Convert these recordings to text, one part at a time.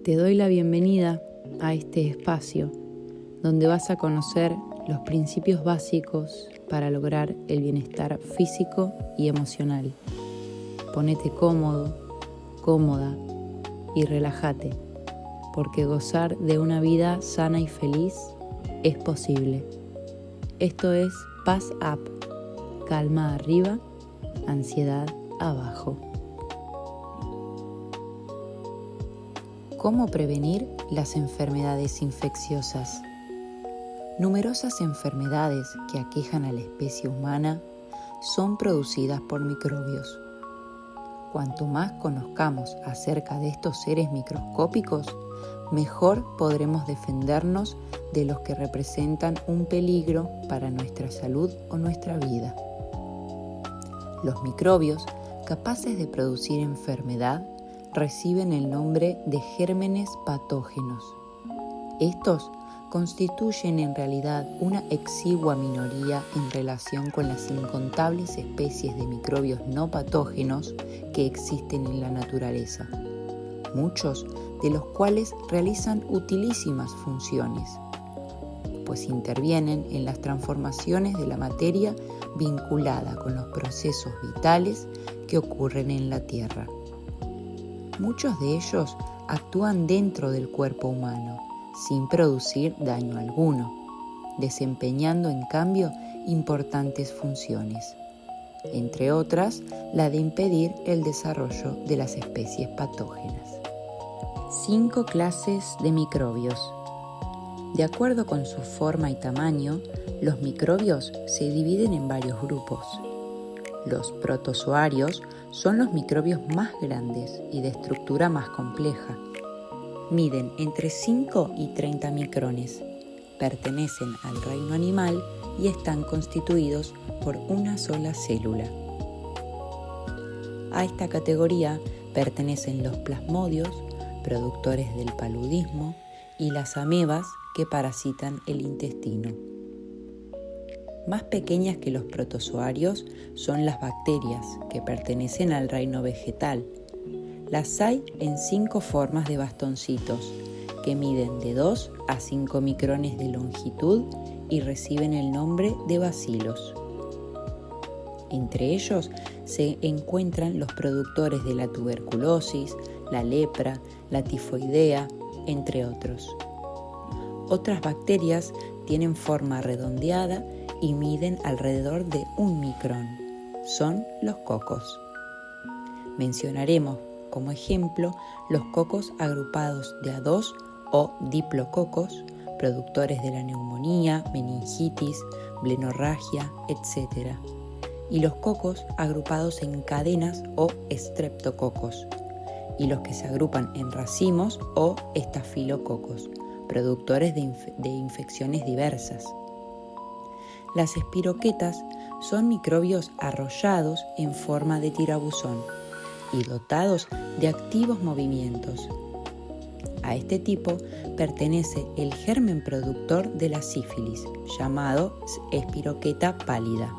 Te doy la bienvenida a este espacio donde vas a conocer los principios básicos para lograr el bienestar físico y emocional. Ponete cómodo, cómoda y relájate, porque gozar de una vida sana y feliz es posible. Esto es Paz Up, calma arriba, ansiedad abajo. ¿Cómo prevenir las enfermedades infecciosas? Numerosas enfermedades que aquejan a la especie humana son producidas por microbios. Cuanto más conozcamos acerca de estos seres microscópicos, mejor podremos defendernos de los que representan un peligro para nuestra salud o nuestra vida. Los microbios capaces de producir enfermedad reciben el nombre de gérmenes patógenos. Estos constituyen en realidad una exigua minoría en relación con las incontables especies de microbios no patógenos que existen en la naturaleza, muchos de los cuales realizan utilísimas funciones, pues intervienen en las transformaciones de la materia vinculada con los procesos vitales que ocurren en la Tierra. Muchos de ellos actúan dentro del cuerpo humano, sin producir daño alguno, desempeñando en cambio importantes funciones, entre otras la de impedir el desarrollo de las especies patógenas. 5 clases de microbios. De acuerdo con su forma y tamaño, los microbios se dividen en varios grupos. Los protozoarios son los microbios más grandes y de estructura más compleja. Miden entre 5 y 30 micrones, pertenecen al reino animal y están constituidos por una sola célula. A esta categoría pertenecen los plasmodios, productores del paludismo, y las amebas que parasitan el intestino. Más pequeñas que los protozoarios son las bacterias, que pertenecen al reino vegetal. Las hay en 5 formas de bastoncitos, que miden de 2 a 5 micrones de longitud y reciben el nombre de bacilos. Entre ellos se encuentran los productores de la tuberculosis, la lepra, la tifoidea, entre otros. Otras bacterias tienen forma redondeada y miden alrededor de 1 micrón. Son los cocos. Mencionaremos como ejemplo los cocos agrupados de a 2 o diplococos, productores de la neumonía, meningitis, blenorragia, etc. Y los cocos agrupados en cadenas o estreptococos, y los que se agrupan en racimos o estafilococos, productores de infecciones diversas. Las espiroquetas son microbios arrollados en forma de tirabuzón y dotados de activos movimientos. A este tipo pertenece el germen productor de la sífilis, llamado espiroqueta pálida.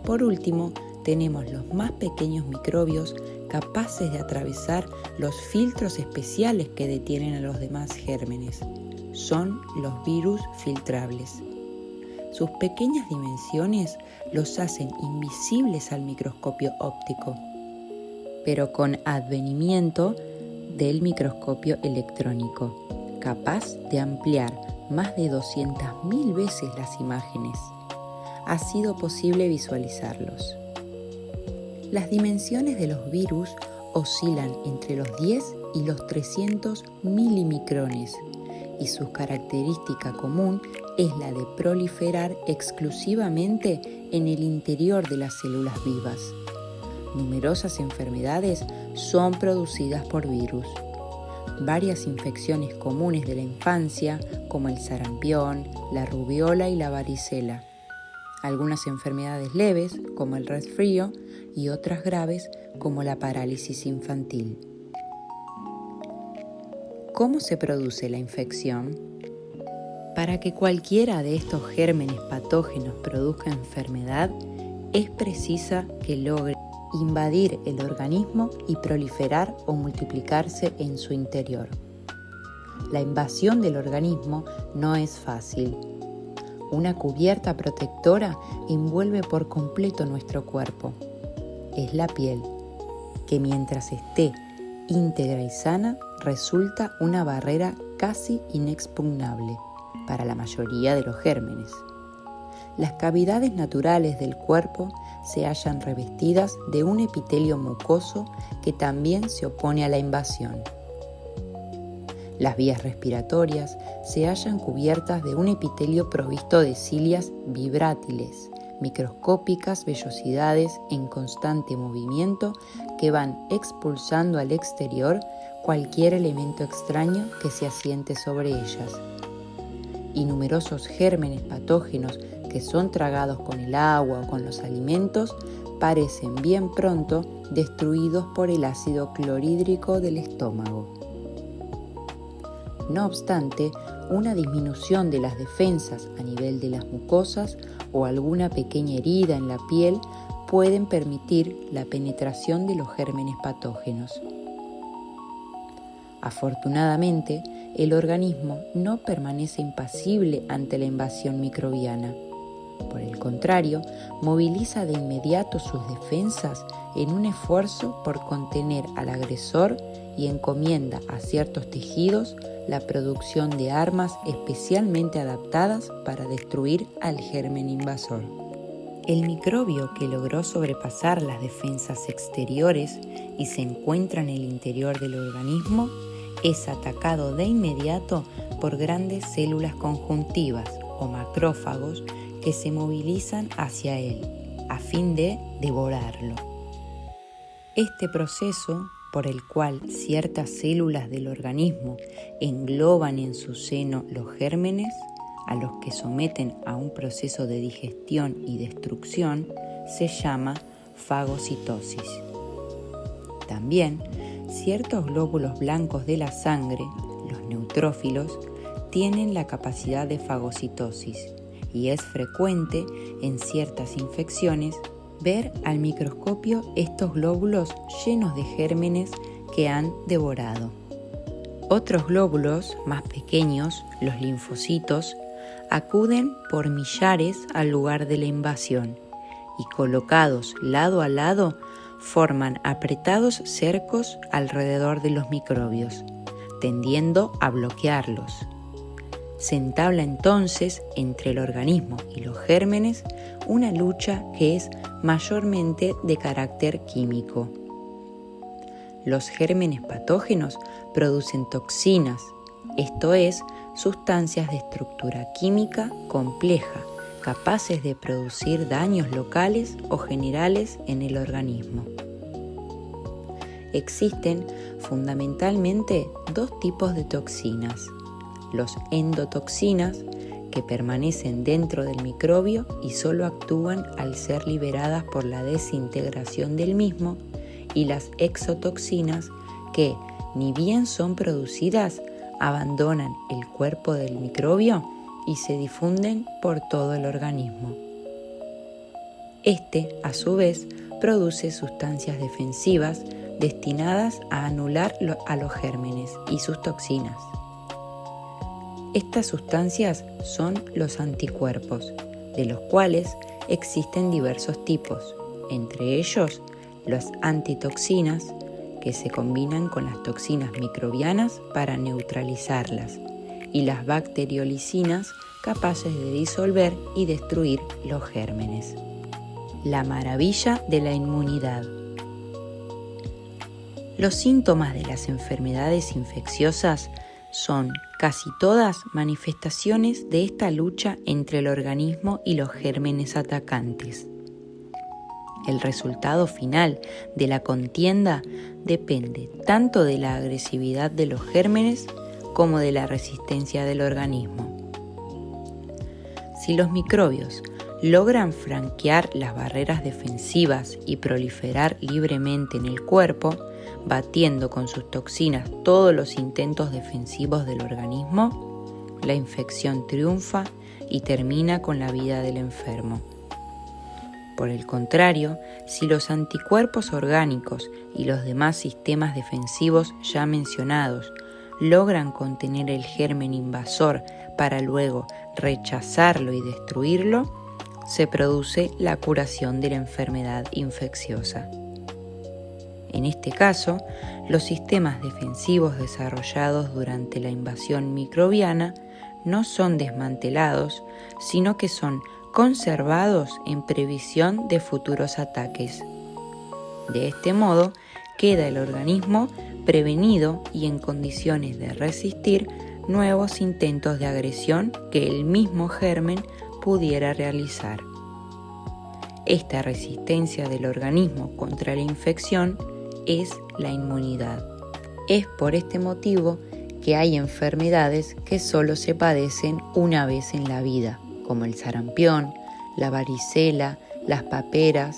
Por último, tenemos los más pequeños microbios capaces de atravesar los filtros especiales que detienen a los demás gérmenes. Son los virus filtrables. Sus pequeñas dimensiones los hacen invisibles al microscopio óptico, pero con advenimiento del microscopio electrónico, capaz de ampliar más de 200.000 veces las imágenes, ha sido posible visualizarlos. Las dimensiones de los virus oscilan entre los 10 y los 300 milimicrones y su característica común es la de proliferar exclusivamente en el interior de las células vivas. Numerosas enfermedades son producidas por virus. Varias infecciones comunes de la infancia, como el sarampión, la rubiola y la varicela. Algunas enfermedades leves, como el resfrío, y otras graves, como la parálisis infantil. ¿Cómo se produce la infección? Para que cualquiera de estos gérmenes patógenos produzca enfermedad, es precisa que logre invadir el organismo y proliferar o multiplicarse en su interior. La invasión del organismo no es fácil. Una cubierta protectora envuelve por completo nuestro cuerpo. Es la piel, que mientras esté íntegra y sana, resulta una barrera casi inexpugnable para la mayoría de los gérmenes. Las cavidades naturales del cuerpo se hallan revestidas de un epitelio mucoso que también se opone a la invasión. Las vías respiratorias se hallan cubiertas de un epitelio provisto de cilias vibrátiles, microscópicas vellosidades en constante movimiento que van expulsando al exterior cualquier elemento extraño que se asiente sobre ellas. Y numerosos gérmenes patógenos que son tragados con el agua o con los alimentos parecen bien pronto destruidos por el ácido clorhídrico del estómago. No obstante, una disminución de las defensas a nivel de las mucosas o alguna pequeña herida en la piel pueden permitir la penetración de los gérmenes patógenos. Afortunadamente, el organismo no permanece impasible ante la invasión microbiana. Por el contrario, moviliza de inmediato sus defensas en un esfuerzo por contener al agresor y encomienda a ciertos tejidos la producción de armas especialmente adaptadas para destruir al germen invasor. El microbio que logró sobrepasar las defensas exteriores y se encuentra en el interior del organismo es atacado de inmediato por grandes células conjuntivas o macrófagos que se movilizan hacia él a fin de devorarlo. Este proceso, por el cual ciertas células del organismo engloban en su seno los gérmenes, a los que someten a un proceso de digestión y destrucción, se llama fagocitosis. También, ciertos glóbulos blancos de la sangre, los neutrófilos, tienen la capacidad de fagocitosis y es frecuente en ciertas infecciones ver al microscopio estos glóbulos llenos de gérmenes que han devorado. Otros glóbulos más pequeños, los linfocitos, acuden por millares al lugar de la invasión y colocados lado a lado forman apretados cercos alrededor de los microbios, tendiendo a bloquearlos. Se entabla entonces entre el organismo y los gérmenes una lucha que es mayormente de carácter químico. Los gérmenes patógenos producen toxinas, esto es, sustancias de estructura química compleja, capaces de producir daños locales o generales en el organismo. Existen fundamentalmente dos tipos de toxinas: los endotoxinas, que permanecen dentro del microbio y solo actúan al ser liberadas por la desintegración del mismo, y las exotoxinas, que, ni bien son producidas, abandonan el cuerpo del microbio y se difunden por todo el organismo. Este, a su vez, produce sustancias defensivas destinadas a anular a los gérmenes y sus toxinas. Estas sustancias son los anticuerpos, de los cuales existen diversos tipos, entre ellos las antitoxinas, que se combinan con las toxinas microbianas para neutralizarlas, y las bacteriolicinas, capaces de disolver y destruir los gérmenes. La maravilla de la inmunidad. Los síntomas de las enfermedades infecciosas son casi todas manifestaciones de esta lucha entre el organismo y los gérmenes atacantes. El resultado final de la contienda depende tanto de la agresividad de los gérmenes como de la resistencia del organismo. Si los microbios logran franquear las barreras defensivas y proliferar libremente en el cuerpo, batiendo con sus toxinas todos los intentos defensivos del organismo, la infección triunfa y termina con la vida del enfermo. Por el contrario, si los anticuerpos orgánicos y los demás sistemas defensivos ya mencionados logran contener el germen invasor para luego rechazarlo y destruirlo, se produce la curación de la enfermedad infecciosa. En este caso, los sistemas defensivos desarrollados durante la invasión microbiana no son desmantelados, sino que son conservados en previsión de futuros ataques. De este modo, queda el organismo prevenido y en condiciones de resistir nuevos intentos de agresión que el mismo germen pudiera realizar. Esta resistencia del organismo contra la infección es la inmunidad. Es por este motivo que hay enfermedades que solo se padecen una vez en la vida, como el sarampión, la varicela, las paperas.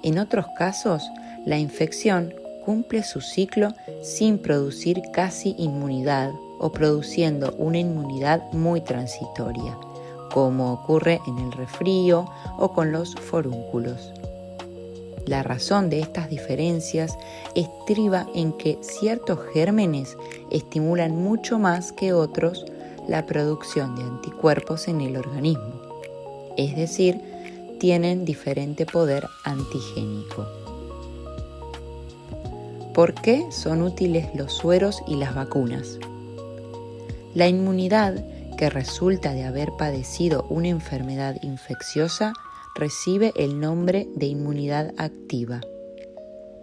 En otros casos, la infección cumple su ciclo sin producir casi inmunidad o produciendo una inmunidad muy transitoria, como ocurre en el resfrío o con los forúnculos. La razón de estas diferencias estriba en que ciertos gérmenes estimulan mucho más que otros la producción de anticuerpos en el organismo, es decir, tienen diferente poder antigénico. ¿Por qué son útiles los sueros y las vacunas? La inmunidad que resulta de haber padecido una enfermedad infecciosa recibe el nombre de inmunidad activa,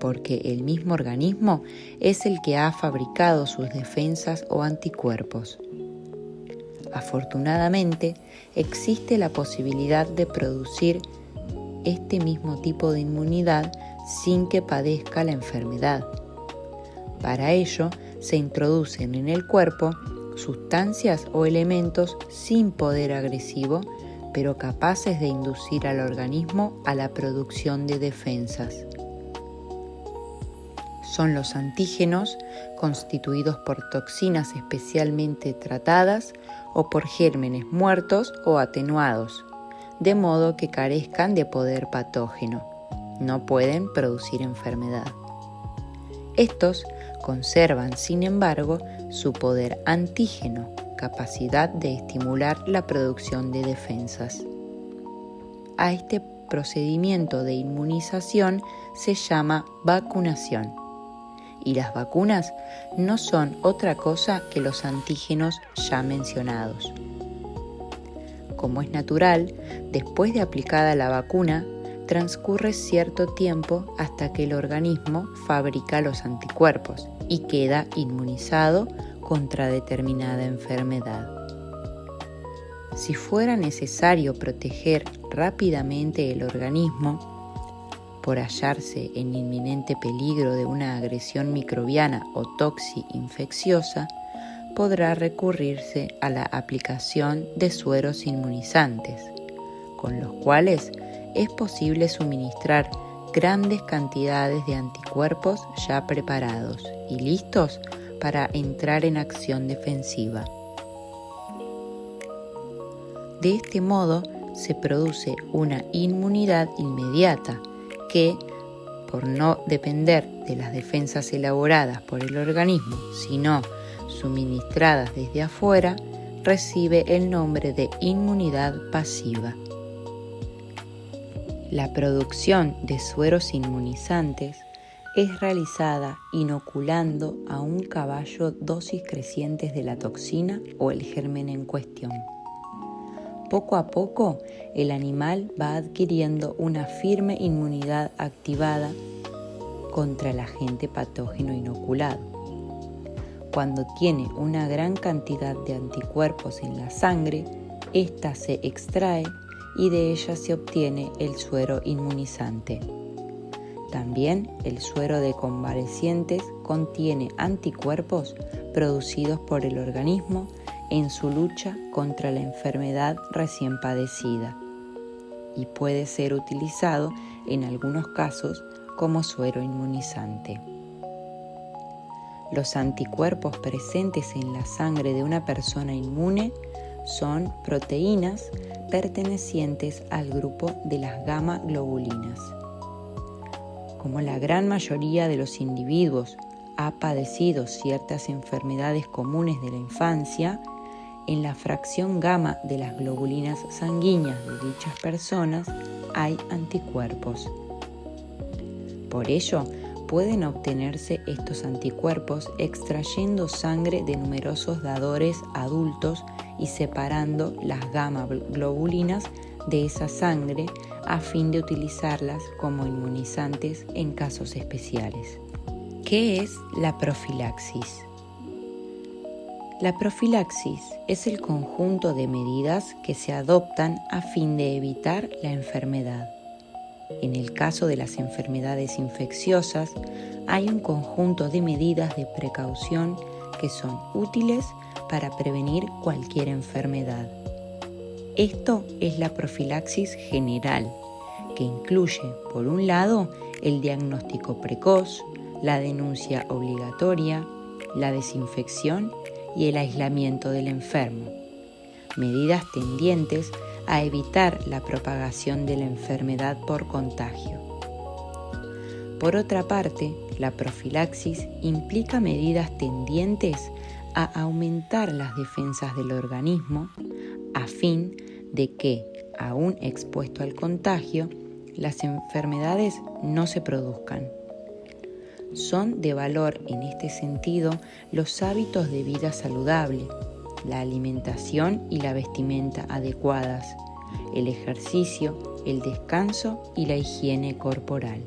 porque el mismo organismo es el que ha fabricado sus defensas o anticuerpos. Afortunadamente, existe la posibilidad de producir este mismo tipo de inmunidad sin que padezca la enfermedad. Para ello, se introducen en el cuerpo sustancias o elementos sin poder agresivo, pero capaces de inducir al organismo a la producción de defensas. Son los antígenos, constituidos por toxinas especialmente tratadas o por gérmenes muertos o atenuados, de modo que carezcan de poder patógeno. No pueden producir enfermedad. Estos conservan, sin embargo, su poder antígeno, capacidad de estimular la producción de defensas. A este procedimiento de inmunización se llama vacunación, y las vacunas no son otra cosa que los antígenos ya mencionados. Como es natural, después de aplicada la vacuna, transcurre cierto tiempo hasta que el organismo fabrica los anticuerpos y queda inmunizado contra determinada enfermedad. Si fuera necesario proteger rápidamente el organismo por hallarse en inminente peligro de una agresión microbiana o toxi-infecciosa, podrá recurrirse a la aplicación de sueros inmunizantes, con los cuales es posible suministrar grandes cantidades de anticuerpos ya preparados y listos para entrar en acción defensiva. De este modo se produce una inmunidad inmediata que, por no depender de las defensas elaboradas por el organismo, sino suministradas desde afuera, recibe el nombre de inmunidad pasiva. La producción de sueros inmunizantes es realizada inoculando a un caballo dosis crecientes de la toxina o el germen en cuestión. Poco a poco, el animal va adquiriendo una firme inmunidad activada contra el agente patógeno inoculado. Cuando tiene una gran cantidad de anticuerpos en la sangre, ésta se extrae y de ella se obtiene el suero inmunizante. También el suero de convalecientes contiene anticuerpos producidos por el organismo en su lucha contra la enfermedad recién padecida y puede ser utilizado en algunos casos como suero inmunizante. Los anticuerpos presentes en la sangre de una persona inmune son proteínas pertenecientes al grupo de las gamma globulinas. Como la gran mayoría de los individuos ha padecido ciertas enfermedades comunes de la infancia, en la fracción gamma de las globulinas sanguíneas de dichas personas hay anticuerpos. Por ello, pueden obtenerse estos anticuerpos extrayendo sangre de numerosos dadores adultos y separando las gamma globulinas de esa sangre a fin de utilizarlas como inmunizantes en casos especiales. ¿Qué es la profilaxis? La profilaxis es el conjunto de medidas que se adoptan a fin de evitar la enfermedad. En el caso de las enfermedades infecciosas, hay un conjunto de medidas de precaución que son útiles para prevenir cualquier enfermedad. Esto es la profilaxis general, que incluye, por un lado, el diagnóstico precoz, la denuncia obligatoria, la desinfección y el aislamiento del enfermo, medidas tendientes a evitar la propagación de la enfermedad por contagio. Por otra parte, la profilaxis implica medidas tendientes a aumentar las defensas del organismo a fin de que, aún expuesto al contagio, las enfermedades no se produzcan. Son de valor en este sentido los hábitos de vida saludable, la alimentación y la vestimenta adecuadas, el ejercicio, el descanso y la higiene corporal.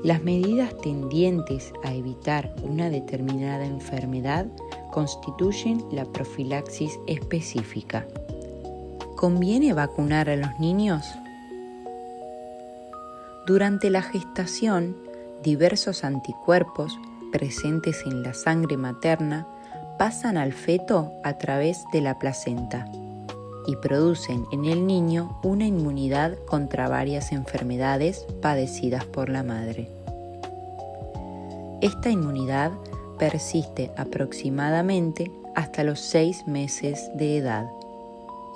Las medidas tendientes a evitar una determinada enfermedad constituyen la profilaxis específica. ¿Conviene vacunar a los niños? Durante la gestación, diversos anticuerpos presentes en la sangre materna pasan al feto a través de la placenta y producen en el niño una inmunidad contra varias enfermedades padecidas por la madre. Esta inmunidad persiste aproximadamente hasta los 6 meses de edad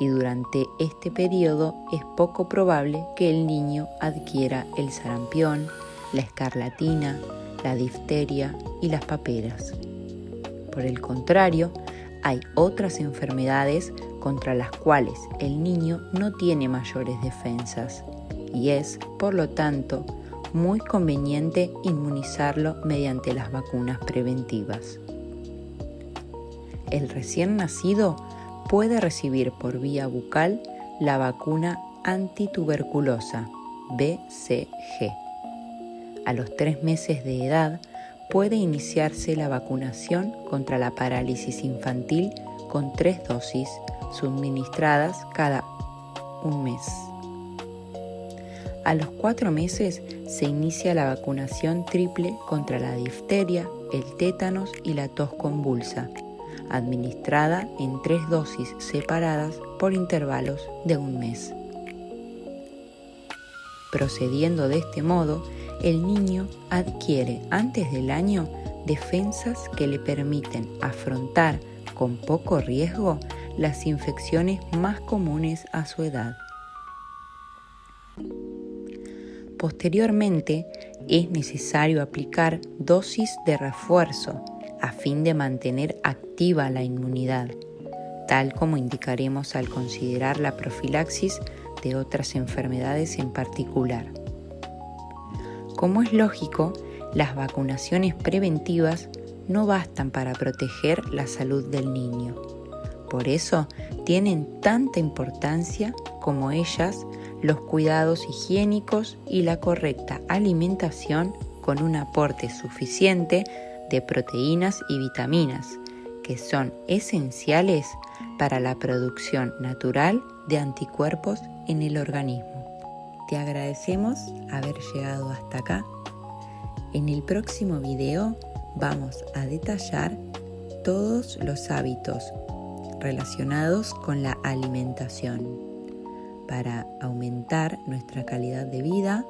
y durante este periodo es poco probable que el niño adquiera el sarampión, la escarlatina, la difteria y las paperas. Por el contrario, hay otras enfermedades contra las cuales el niño no tiene mayores defensas y es, por lo tanto, muy conveniente inmunizarlo mediante las vacunas preventivas. El recién nacido puede recibir por vía bucal la vacuna antituberculosa BCG. A los 3 meses de edad puede iniciarse la vacunación contra la parálisis infantil con 3 dosis suministradas cada 1 mes. A los 4 meses se inicia la vacunación triple contra la difteria, el tétanos y la tos convulsa, administrada en 3 dosis separadas por intervalos de 1 mes. Procediendo de este modo, el niño adquiere antes del año defensas que le permiten afrontar con poco riesgo las infecciones más comunes a su edad. Posteriormente, es necesario aplicar dosis de refuerzo a fin de mantener activa la inmunidad, tal como indicaremos al considerar la profilaxis de otras enfermedades en particular. Como es lógico, las vacunaciones preventivas no bastan para proteger la salud del niño. Por eso tienen tanta importancia como ellas los cuidados higiénicos y la correcta alimentación con un aporte suficiente de proteínas y vitaminas, que son esenciales para la producción natural de anticuerpos en el organismo. Te agradecemos haber llegado hasta acá. En el próximo video vamos a detallar todos los hábitos relacionados con la alimentación para aumentar nuestra calidad de vida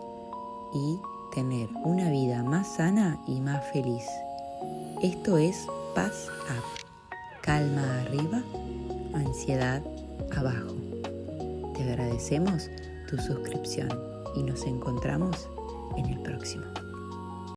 y tener una vida más sana y más feliz. Esto es Paz Up. calma arriba, ansiedad abajo. Te agradecemos tu suscripción y nos encontramos en el próximo.